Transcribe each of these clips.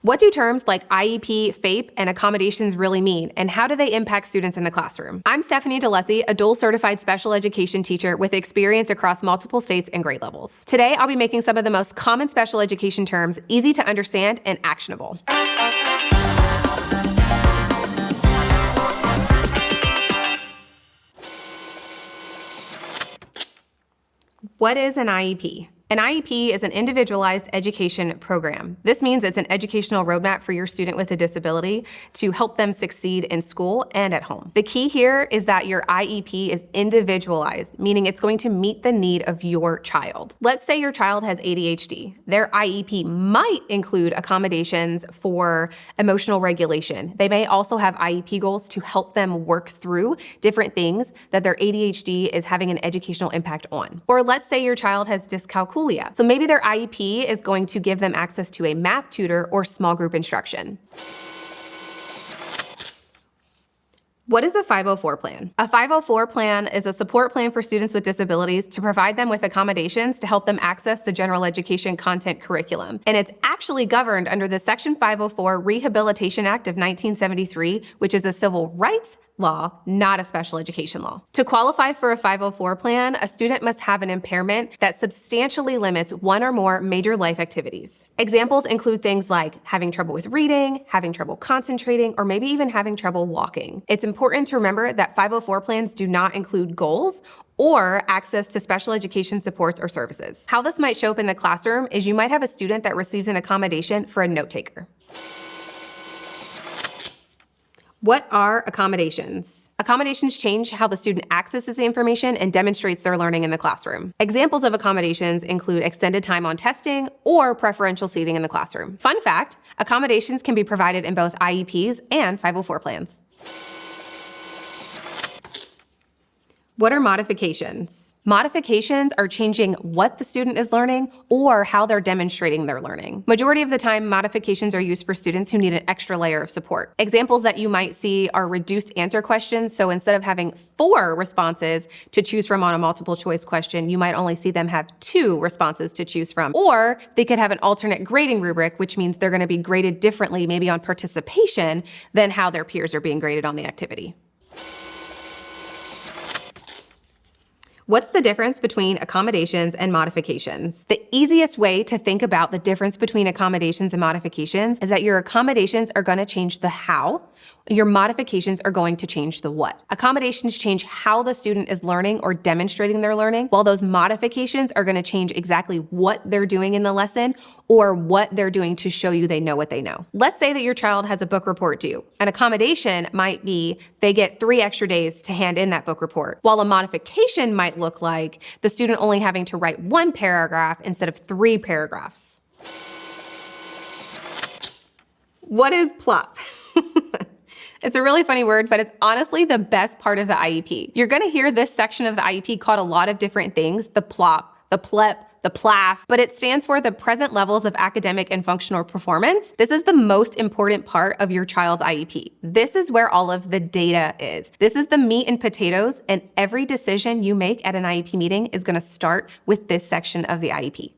What do terms like IEP, FAPE, and accommodations really mean, and how do they impact students in the classroom? I'm Stephanie DeLussey, a dual certified special education teacher with experience across multiple states and grade levels. Today, I'll be making some of the most common special education terms easy to understand and actionable. What is an IEP? An IEP is an individualized education program. This means it's an educational roadmap for your student with a disability to help them succeed in school and at home. The key here is that your IEP is individualized, meaning it's going to meet the need of your child. Let's say your child has ADHD. Their IEP might include accommodations for emotional regulation. They may also have IEP goals to help them work through different things that their ADHD is having an educational impact on. Or let's say your child has dyscalculia. So maybe their IEP is going to give them access to a math tutor or small group instruction. What is a 504 plan? A 504 plan is a support plan for students with disabilities to provide them with accommodations to help them access the general education content curriculum. And it's actually governed under the Section 504 Rehabilitation Act of 1973, which is a civil rights law, not a special education law. To qualify for a 504 plan, a student must have an impairment that substantially limits one or more major life activities. Examples include things like having trouble with reading, having trouble concentrating, or maybe even having trouble walking. It's important to remember that 504 plans do not include goals or access to special education supports or services. How this might show up in the classroom is you might have a student that receives an accommodation for a note taker. What are accommodations? Accommodations change how the student accesses the information and demonstrates their learning in the classroom. Examples of accommodations include extended time on testing or preferential seating in the classroom. Fun fact, accommodations can be provided in both IEPs and 504 plans. What are modifications? Modifications are changing what the student is learning or how they're demonstrating their learning. Majority of the time, modifications are used for students who need an extra layer of support. Examples that you might see are reduced answer questions. So instead of having 4 responses to choose from on a multiple choice question, you might only see them have 2 responses to choose from. Or they could have an alternate grading rubric, which means they're going to be graded differently, maybe on participation, than how their peers are being graded on the activity. What's the difference between accommodations and modifications? The easiest way to think about the difference between accommodations and modifications is that your accommodations are going to change the how, your modifications are going to change the what. Accommodations change how the student is learning or demonstrating their learning, while those modifications are going to change exactly what they're doing in the lesson or what they're doing to show you they know what they know. Let's say that your child has a book report due. An accommodation might be they get 3 extra days to hand in that book report, while a modification might look like the student only having to write 1 paragraph instead of 3 paragraphs. What is PLOP? It's a really funny word, but it's honestly the best part of the IEP. You're gonna hear this section of the IEP called a lot of different things, the PLOP, the PLEP, the PLAF, but it stands for the present levels of academic and functional performance. This is the most important part of your child's IEP. This is where all of the data is. This is the meat and potatoes, and every decision you make at an IEP meeting is gonna start with this section of the IEP.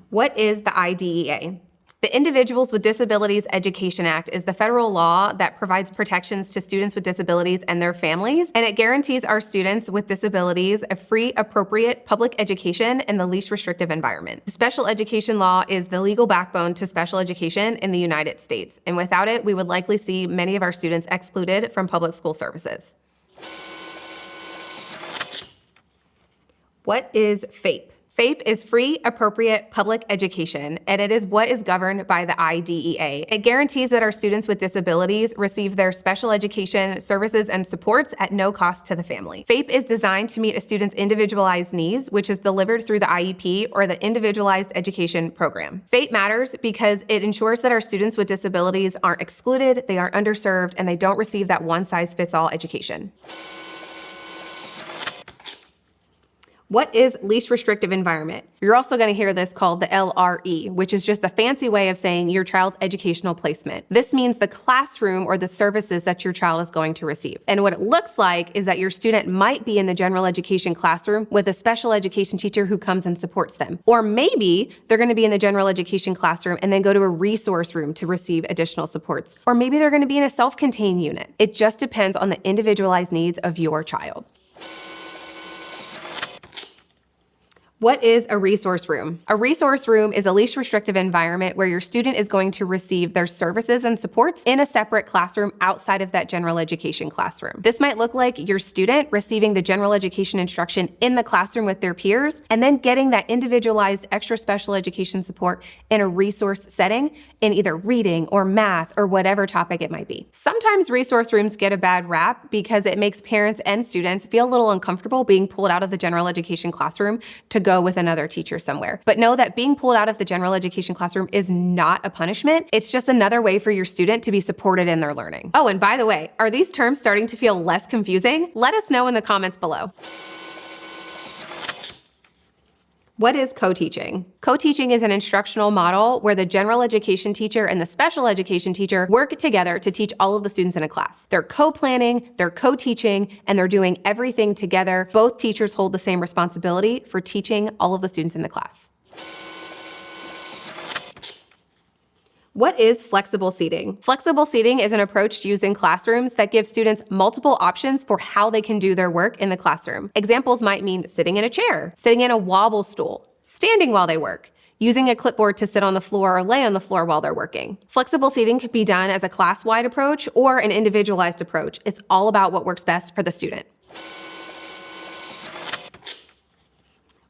What is the IDEA? The Individuals with Disabilities Education Act is the federal law that provides protections to students with disabilities and their families, and it guarantees our students with disabilities a free, appropriate public education in the least restrictive environment. The special education law is the legal backbone to special education in the United States, and without it, we would likely see many of our students excluded from public school services. What is FAPE? FAPE is free, appropriate public education, and it is what is governed by the IDEA. It guarantees that our students with disabilities receive their special education services and supports at no cost to the family. FAPE is designed to meet a student's individualized needs, which is delivered through the IEP or the Individualized Education Program. FAPE matters because it ensures that our students with disabilities aren't excluded, they aren't underserved, and they don't receive that one-size-fits-all education. What is least restrictive environment? You're also going to hear this called the LRE, which is just a fancy way of saying your child's educational placement. This means the classroom or the services that your child is going to receive. And what it looks like is that your student might be in the general education classroom with a special education teacher who comes and supports them. Or maybe they're going to be in the general education classroom and then go to a resource room to receive additional supports. Or maybe they're going to be in a self-contained unit. It just depends on the individualized needs of your child. What is a resource room? A resource room is a least restrictive environment where your student is going to receive their services and supports in a separate classroom outside of that general education classroom. This might look like your student receiving the general education instruction in the classroom with their peers and then getting that individualized extra special education support in a resource setting in either reading or math or whatever topic it might be. Sometimes resource rooms get a bad rap because it makes parents and students feel a little uncomfortable being pulled out of the general education classroom to go with another teacher somewhere. But know that being pulled out of the general education classroom is not a punishment. It's just another way for your student to be supported in their learning. Oh, and by the way, are these terms starting to feel less confusing? Let us know in the comments below. What is co-teaching? Co-teaching is an instructional model where the general education teacher and the special education teacher work together to teach all of the students in a class. They're co-planning, they're co-teaching, and they're doing everything together. Both teachers hold the same responsibility for teaching all of the students in the class. What is flexible seating? Flexible seating is an approach used in classrooms that gives students multiple options for how they can do their work in the classroom. Examples might mean sitting in a chair, sitting in a wobble stool, standing while they work, using a clipboard to sit on the floor or lay on the floor while they're working. Flexible seating can be done as a class-wide approach or an individualized approach. It's all about what works best for the student.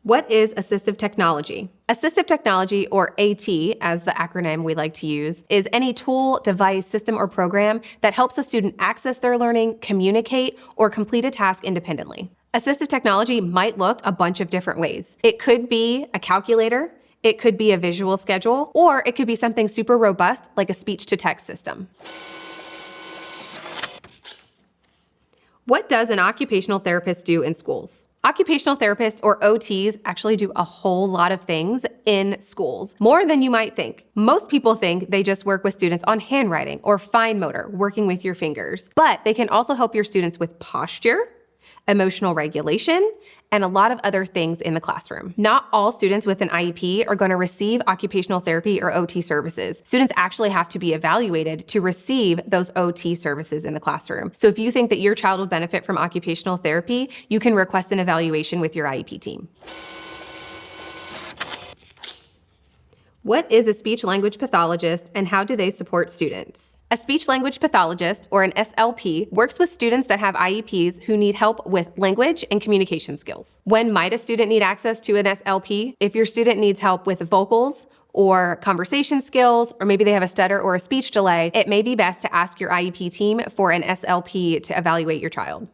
What is assistive technology? Assistive technology, or AT, as the acronym we like to use, is any tool, device, system, or program that helps a student access their learning, communicate, or complete a task independently. Assistive technology might look a bunch of different ways. It could be a calculator, it could be a visual schedule, or it could be something super robust like a speech-to-text system. What does an occupational therapist do in schools? Occupational therapists, or OTs, actually do a whole lot of things in schools, more than you might think. Most people think they just work with students on handwriting or fine motor, working with your fingers, but they can also help your students with posture, emotional regulation, and a lot of other things in the classroom. Not all students with an IEP are going to receive occupational therapy or OT services. Students actually have to be evaluated to receive those OT services in the classroom. So if you think that your child would benefit from occupational therapy, you can request an evaluation with your IEP team. What is a speech-language pathologist and how do they support students? A speech-language pathologist, or an SLP, works with students that have IEPs who need help with language and communication skills. When might a student need access to an SLP? If your student needs help with vocals or conversation skills, or maybe they have a stutter or a speech delay, it may be best to ask your IEP team for an SLP to evaluate your child.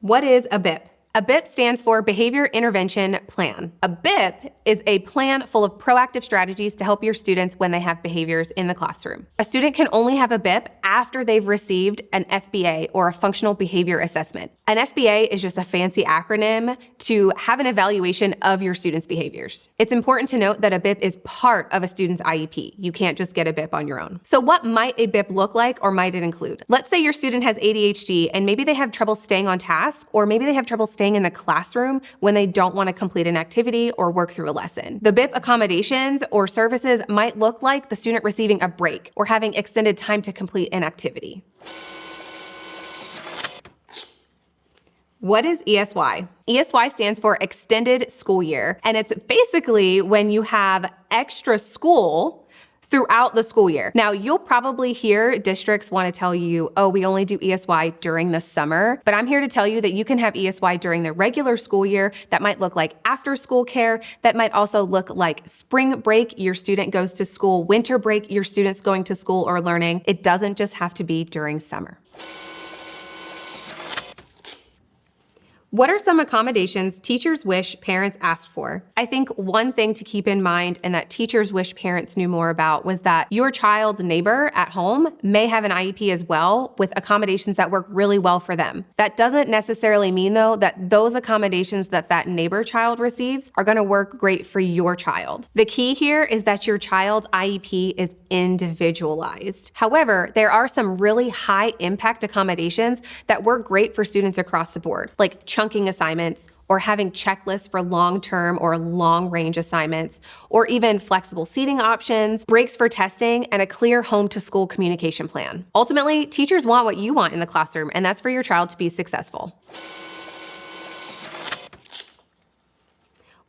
What is a BIP? A BIP stands for Behavior Intervention Plan. A BIP is a plan full of proactive strategies to help your students when they have behaviors in the classroom. A student can only have a BIP after they've received an FBA, or a functional behavior assessment. An FBA is just a fancy acronym to have an evaluation of your students' behaviors. It's important to note that a BIP is part of a student's IEP. You can't just get a BIP on your own. So what might a BIP look like, or might it include? Let's say your student has ADHD and maybe they have trouble staying on task, or maybe they have trouble staying in the classroom when they don't want to complete an activity or work through a lesson. The BIP accommodations or services might look like the student receiving a break or having extended time to complete an activity. What is ESY? ESY stands for Extended School Year, and it's basically when you have extra school throughout the school year. Now, you'll probably hear districts want to tell you, oh, we only do ESY during the summer, but I'm here to tell you that you can have ESY during the regular school year. That might look like after school care. That might also look like spring break, your student goes to school, winter break, your student's going to school or learning. It doesn't just have to be during summer. What are some accommodations teachers wish parents asked for? I think one thing to keep in mind and that teachers wish parents knew more about was that your child's neighbor at home may have an IEP as well with accommodations that work really well for them. That doesn't necessarily mean though that those accommodations that that neighbor child receives are going to work great for your child. The key here is that your child's IEP is individualized. However, there are some really high impact accommodations that work great for students across the board, like chunking assignments, or having checklists for long-term or long-range assignments, or even flexible seating options, breaks for testing, and a clear home-to-school communication plan. Ultimately, teachers want what you want in the classroom, and that's for your child to be successful.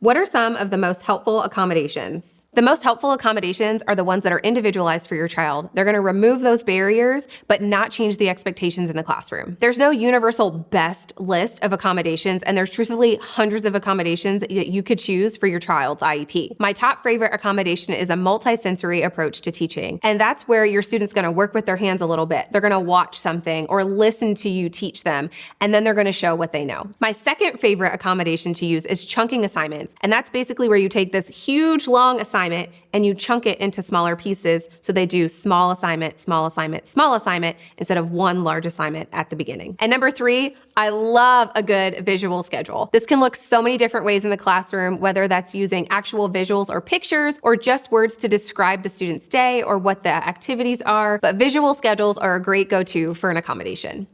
What are some of the most helpful accommodations? The most helpful accommodations are the ones that are individualized for your child. They're going to remove those barriers, but not change the expectations in the classroom. There's no universal best list of accommodations, and there's truthfully hundreds of accommodations that you could choose for your child's IEP. My top favorite accommodation is a multisensory approach to teaching, and that's where your student's going to work with their hands a little bit. They're going to watch something or listen to you teach them, and then they're going to show what they know. My second favorite accommodation to use is chunking assignments, and that's basically where you take this huge long assignment and you chunk it into smaller pieces so they do small assignment, small assignment, small assignment instead of one large assignment at the beginning. And number 3, I love a good visual schedule. This can look so many different ways in the classroom, whether that's using actual visuals or pictures or just words to describe the student's day or what the activities are, but visual schedules are a great go-to for an accommodation.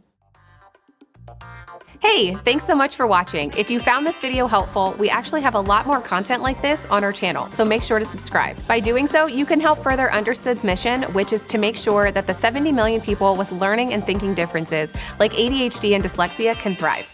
Hey, thanks so much for watching. If you found this video helpful, we actually have a lot more content like this on our channel, so make sure to subscribe. By doing so, you can help further Understood's mission, which is to make sure that the 70 million people with learning and thinking differences like ADHD and dyslexia can thrive.